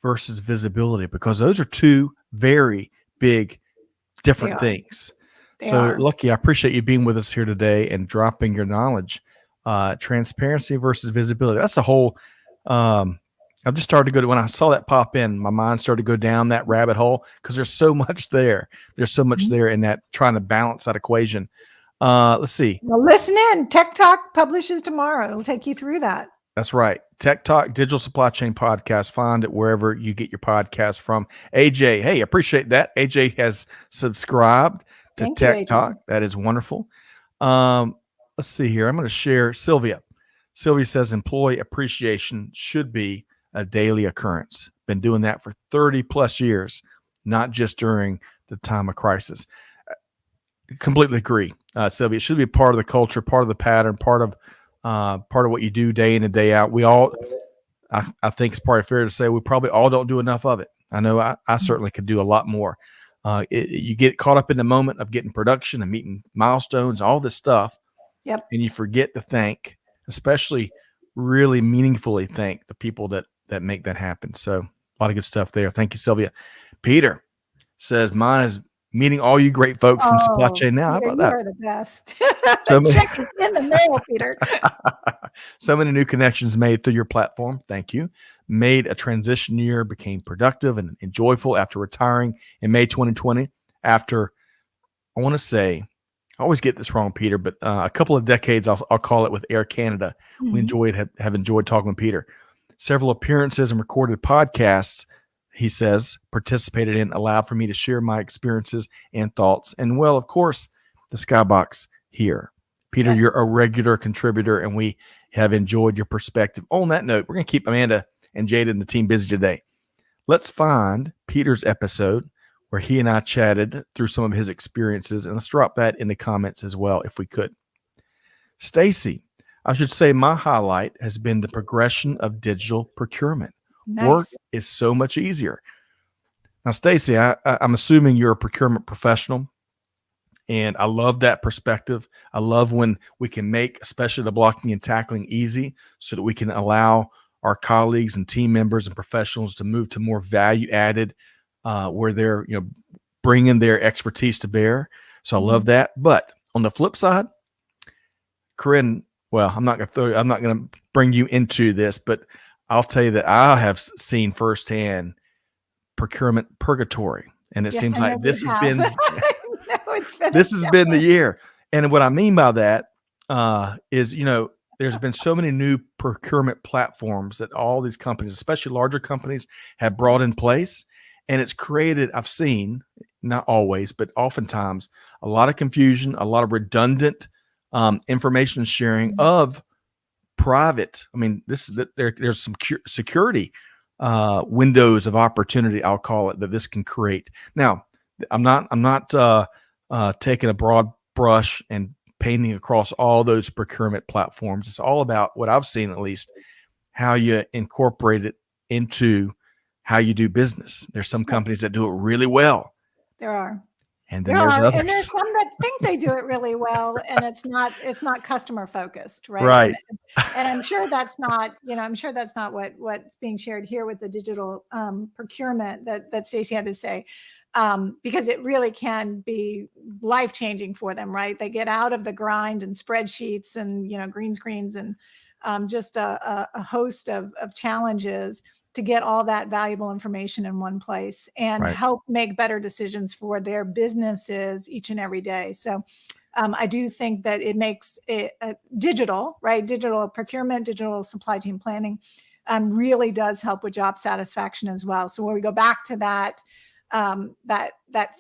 versus visibility, because those are two very big different things. So Lucky, I appreciate you being with us here today and dropping your knowledge. Transparency versus visibility. That's a whole, I've just started to go to, when I saw that pop in, my mind started to go down that rabbit hole because there's so much there. There's so much there in that, trying to balance that equation. Let's see. Well, listen in. Tech Talk publishes tomorrow. It'll take you through that. That's right. Tech Talk, Digital Supply Chain Podcast. Find it wherever you get your podcast from. AJ, hey, appreciate that. AJ has subscribed to Tech Talk. That is wonderful. Let's see here. I'm going to share Sylvia. Sylvia says employee appreciation should be a daily occurrence. Been doing that for 30 plus years, not just during the time of crisis. Completely agree, Sylvia. It should be part of the culture, part of the pattern, part of what you do day in and day out. We all, I think it's probably fair to say, we probably all don't do enough of it. I know I certainly could do a lot more. You get caught up in the moment of getting production and meeting milestones, all this stuff. Yep. And you forget to thank, especially really meaningfully thank the people that make that happen. So a lot of good stuff there. Thank you, Sylvia. Peter says, mine is meeting all you great folks from Supply Chain Now. Peter, How about that? You are the best. Check it in the mail, Peter. So many new connections made through your platform. Thank you. Made a transition year, became productive and joyful after retiring in May 2020. After, I want to say, I always get this wrong, Peter, but a couple of decades, I'll call it, with Air Canada. We have enjoyed talking with Peter. Several appearances and recorded podcasts, he says, participated in, allowed for me to share my experiences and thoughts. And, well, of course, the Skybox here. Peter, You're a regular contributor, and we have enjoyed your perspective. On that note, we're going to keep Amanda and Jada and the team busy today. Let's find Peter's episode where he and I chatted through some of his experiences, and let's drop that in the comments as well, if we could. Stacy, I should say my highlight has been the progression of digital procurement. Nice. Work is so much easier. Now, Stacy, I'm assuming you're a procurement professional, and I love that perspective. I love when we can make, especially the blocking and tackling, easy so that we can allow our colleagues and team members and professionals to move to more value-added where they're bringing their expertise to bear. So I love that. But on the flip side, Karin, well, I'm not going to bring you into this, but I'll tell you that I have seen firsthand Procurement Purgatory, and it seems like this has been this has been the year. And what I mean by that is, there's been so many new procurement platforms that all these companies, especially larger companies, have brought in place, and it's created, I've seen, not always, but oftentimes, a lot of confusion, a lot of redundant information sharing of private. I mean, there's some security windows of opportunity, I'll call it, that this can create. Now, I'm not taking a broad brush and painting across all those procurement platforms. It's all about what I've seen, at least, how you incorporate it into how you do business. There's some companies that do it really well. There are. And then there's others. And there's some that think they do it really well, and it's not customer focused, right? Right. And I'm sure that's not, what's being shared here with the digital procurement that Stacey had to say, because it really can be life-changing for them, right? They get out of the grind and spreadsheets and green screens and just a host of challenges to get all that valuable information in one place and help make better decisions for their businesses each and every day. So I do think that it makes it digital, right? Digital procurement, digital supply chain planning really does help with job satisfaction as well. So when we go back to that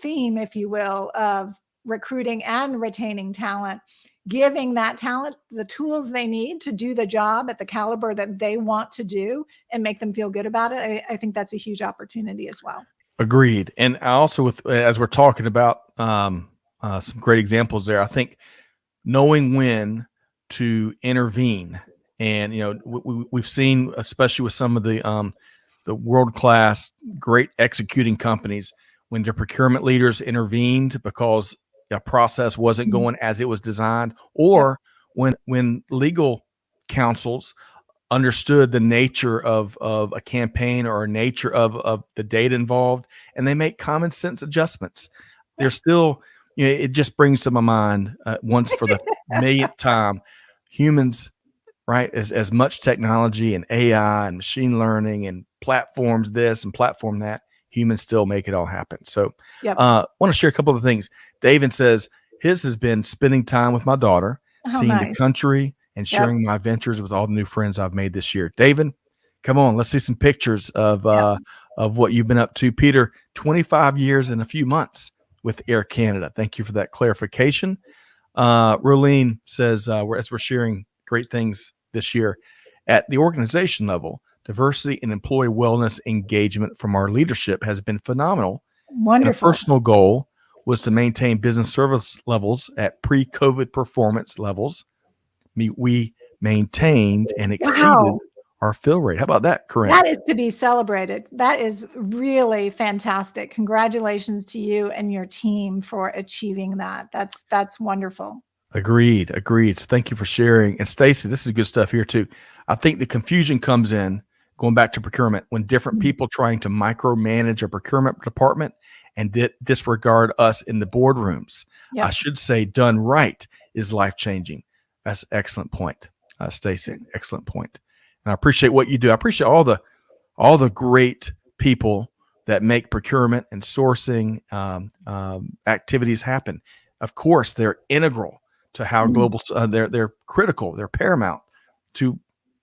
theme, if you will, of recruiting and retaining talent, giving that talent the tools they need to do the job at the caliber that they want to do and make them feel good about it, I think that's a huge opportunity as well. Agreed. And I also, as we're talking about some great examples there, I think knowing when to intervene, and we've seen, especially with some of the world-class, great executing companies, when their procurement leaders intervened because a process wasn't going as it was designed, or when legal counsels understood the nature of a campaign or a nature of the data involved, and they make common sense adjustments. They're still, it just brings to my mind once for the millionth time, humans, right? As much technology and AI and machine learning and platforms this and platform that, humans still make it all happen. So I want to share a couple of things. David says his has been spending time with my daughter, seeing the country, and sharing my adventures with all the new friends I've made this year. David, come on, let's see some pictures of what you've been up to. Peter, 25 years and a few months with Air Canada. Thank you for that clarification. Rolene says, as we're sharing great things this year at the organization level, diversity and employee wellness engagement from our leadership has been phenomenal. Wonderful. And a personal goal was to maintain business service levels at pre-COVID performance levels. We maintained and exceeded our fill rate. How about that, Karin? That is to be celebrated. That is really fantastic. Congratulations to you and your team for achieving that. That's wonderful. Agreed. So thank you for sharing. And Stacey, this is good stuff here too. I think the confusion comes in, going back to procurement, when different people trying to micromanage a procurement department and disregard us in the boardrooms. I should say done right is life-changing. That's an excellent point, Stacey. Excellent point. And I appreciate what you do. I appreciate all the great people that make procurement and sourcing activities happen. Of course, they're integral to how global. They're critical. They're paramount to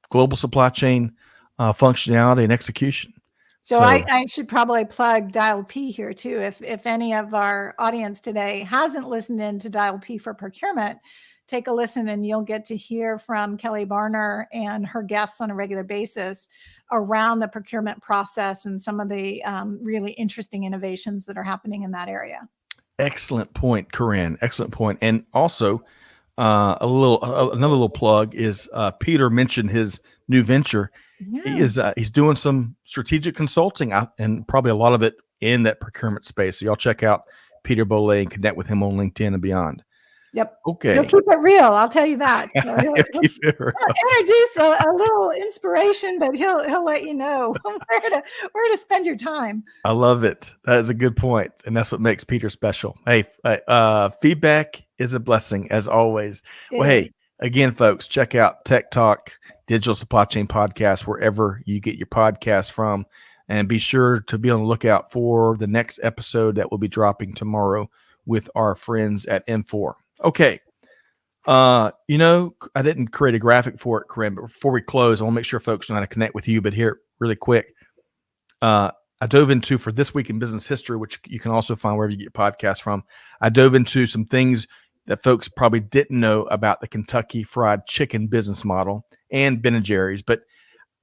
global supply chain functionality and execution. So I should probably plug Dial P here too. If any of our audience today hasn't listened in to Dial P for procurement, take a listen and you'll get to hear from Kelly Barner and her guests on a regular basis around the procurement process and some of the really interesting innovations that are happening in that area. Excellent point, Karin. Excellent point. And also another little plug is Peter mentioned his new venture. He's doing some strategic consulting and probably a lot of it in that procurement space. So y'all check out Peter Bollet and connect with him on LinkedIn and beyond. Yep. Okay. He'll keep it real. I'll tell you that. So he'll Keep it real. introduce a little inspiration, but he'll let you know where to spend your time. I love it. That is a good point, and that's what makes Peter special. Hey, feedback is a blessing as always. Hey, again, folks, check out Tech Talk Digital Supply Chain Podcast wherever you get your podcasts from, and be sure to be on the lookout for the next episode that will be dropping tomorrow with our friends at M4. Okay. I didn't create a graphic for it, Karin, but before we close, I want to make sure folks know how to connect with you. But here, really quick, I dove into, for This Week in Business History, which you can also find wherever you get your podcast from, I dove into some things that folks probably didn't know about the Kentucky Fried Chicken business model and Ben & Jerry's. But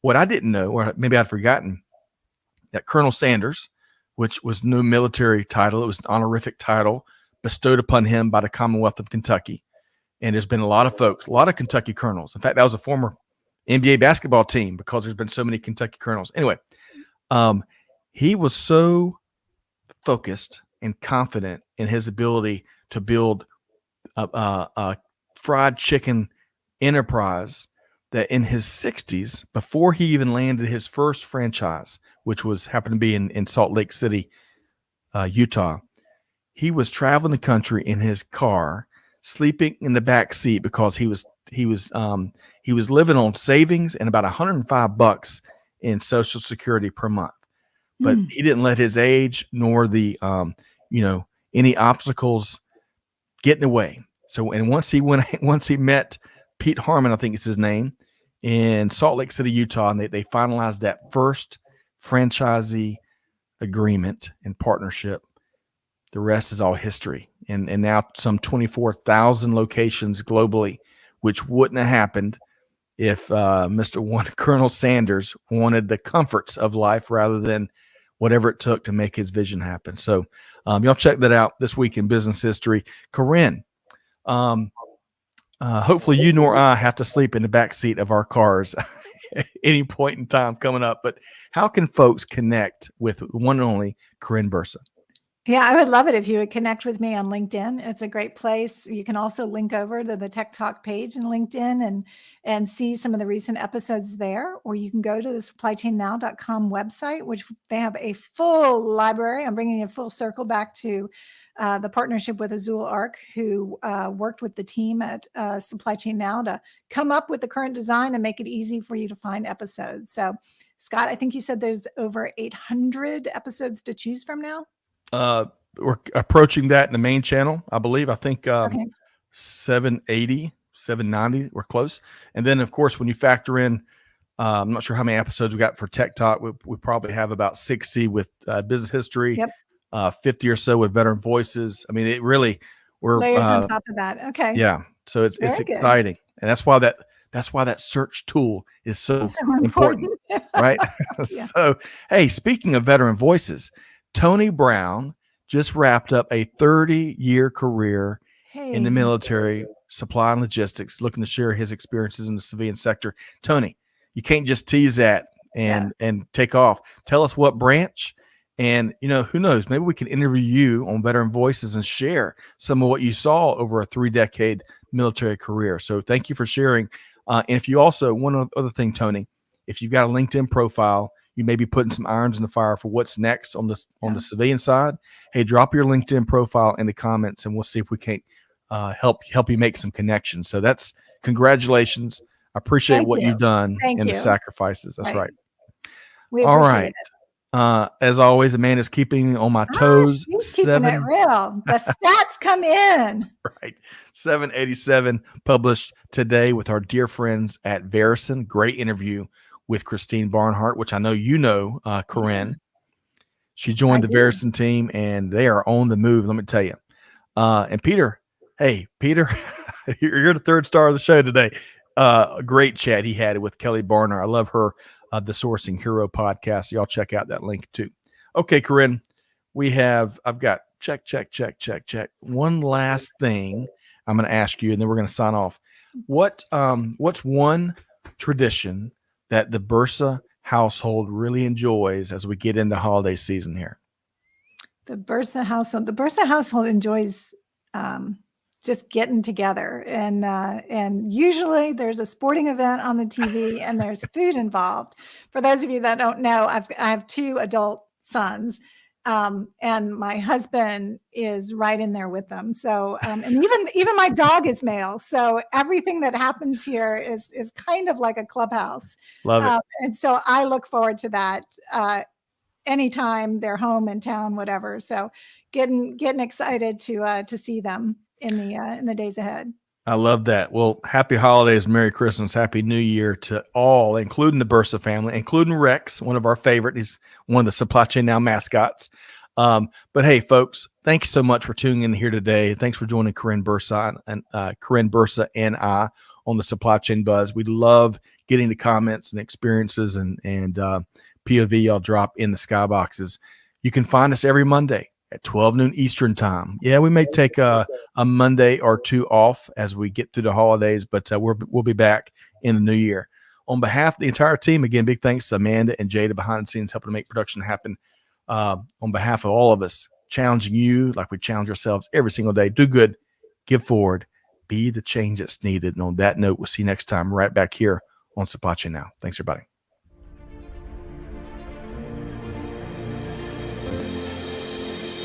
what I didn't know, or maybe I'd forgotten, that Colonel Sanders, which was no military title, it was an honorific title bestowed upon him by the Commonwealth of Kentucky. And there's been a lot of folks, a lot of Kentucky colonels. In fact, that was a former NBA basketball team because there's been so many Kentucky colonels. Anyway, he was so focused and confident in his ability to build a fried chicken enterprise that in his 60s, before he even landed his first franchise, which happened to be in Salt Lake City, Utah, he was traveling the country in his car, sleeping in the back seat because he was living on savings and about $105 in Social Security per month. But he didn't let his age nor the any obstacles get in the way. So, and once he met Pete Harmon, I think is his name, in Salt Lake City, Utah, and they finalized that first franchisee agreement and partnership. The rest is all history. And now some 24,000 locations globally, which wouldn't have happened if Colonel Sanders wanted the comforts of life rather than whatever it took to make his vision happen. So y'all check that out, This Week in Business History. Karin, hopefully you nor I have to sleep in the back seat of our cars at any point in time coming up. But how can folks connect with one and only Karin Bursa? Yeah, I would love it if you would connect with me on LinkedIn. It's a great place. You can also link over to the Tech Talk page in LinkedIn and see some of the recent episodes there, or you can go to the supplychainnow.com website, which they have a full library. I'm bringing a full circle back to the partnership with Azul Arc, who worked with the team at Supply Chain Now to come up with the current design and make it easy for you to find episodes. So, Scott, I think you said there's over 800 episodes to choose from now. We're approaching that in the main channel, I believe. I think 780, 790, we're close. And then, of course, when you factor in, I'm not sure how many episodes we got for Tech Talk. We probably have about 60 with business history, 50 or so with veteran voices. I mean, it really, we're layers on top of that. Okay. Yeah. So it's exciting. And that's why that search tool is so important. Right. Yeah. So, hey, speaking of veteran voices, Tony Brown just wrapped up a 30-year career in the military, supply and logistics, looking to share his experiences in the civilian sector. Tony, you can't just tease that and take off. Tell us what branch, and who knows, maybe we can interview you on Veteran Voices and share some of what you saw over a 3-decade military career. So thank you for sharing. And if you also, one other thing, Tony, if you've got a LinkedIn profile, you may be putting some irons in the fire for what's next on the civilian side. Hey, drop your LinkedIn profile in the comments, and we'll see if we can't help you make some connections. So that's congratulations. I appreciate what you've done and the sacrifices. That's right. We appreciate it. As always, Amanda's keeping on my toes. She's keeping it real. The stats come in. Right. 787 published today with our dear friends at Verison. Great interview with Christine Barnhart, which I know Karin. She joined the Verison team, and they are on the move, let me tell you. And Peter, you're the third star of the show today. A great chat he had with Kelly Barnhart. I love her, the Sourcing Hero podcast. Y'all check out that link too. Okay, Karin, I've got check. One last thing I'm going to ask you, and then we're going to sign off. What's one tradition that the Bursa household really enjoys as we get into holiday season here? The Bursa household enjoys just getting together. And usually there's a sporting event on the TV and there's food involved. For those of you that don't know, I have 2 adult sons. And my husband is right in there with them. So, and even my dog is male. So everything that happens here is kind of like a clubhouse. Love it. And so I look forward to that anytime they're home in town, whatever. So getting excited to see them in the days ahead. I love that. Well, happy holidays, Merry Christmas, Happy New Year to all, including the Bursa family, including Rex, one of our favorite. He's one of the Supply Chain Now mascots. But hey, folks, thank you so much for tuning in here today. Thanks for joining Karin Bursa and Karin Bursa and I on the Supply Chain Buzz. We love getting the comments and experiences and POV y'all drop in the skyboxes. You can find us every Monday at 12 noon Eastern time. Yeah, we may take a Monday or 2 off as we get through the holidays, but we'll be back in the new year. On behalf of the entire team, again, big thanks to Amanda and Jada behind the scenes helping to make production happen. On behalf of all of us, challenging you like we challenge ourselves every single day. Do good, give forward, be the change that's needed. And on that note, we'll see you next time right back here on Supply Chain Now. Thanks, everybody.